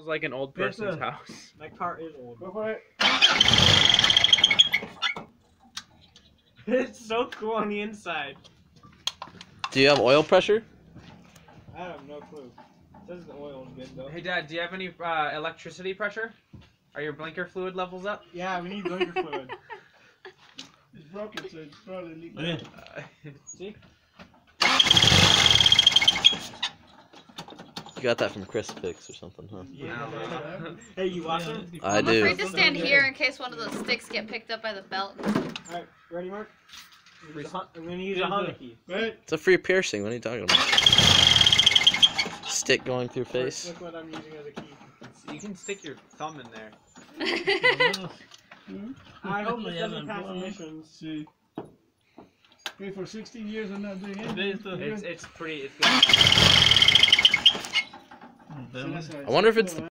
Smells like an old person's house. My car is old. Go for it. It's so cool on the inside. Do you have oil pressure? I have no clue. It says the oil is good though. Hey Dad, do you have any electricity pressure? Are your blinker fluid levels up? Yeah, we need blinker fluid. It's broken, so it's probably leaking. See? You got that from Chris Fix or something, huh? Yeah. Hey, you want some? I I'm do. afraid to stand here in case one of those sticks get picked up by the belt. Alright, ready, Mark? I'm gonna use a Honda key. Right. It's a free piercing. What are you talking about? Stick going through face. Look what I'm using as a key. You can stick your thumb in there. I hope it doesn't pass emissions. See. Okay, for 16 years I'm not doing anything. It's pretty. It's good. So that's why I wonder if it's the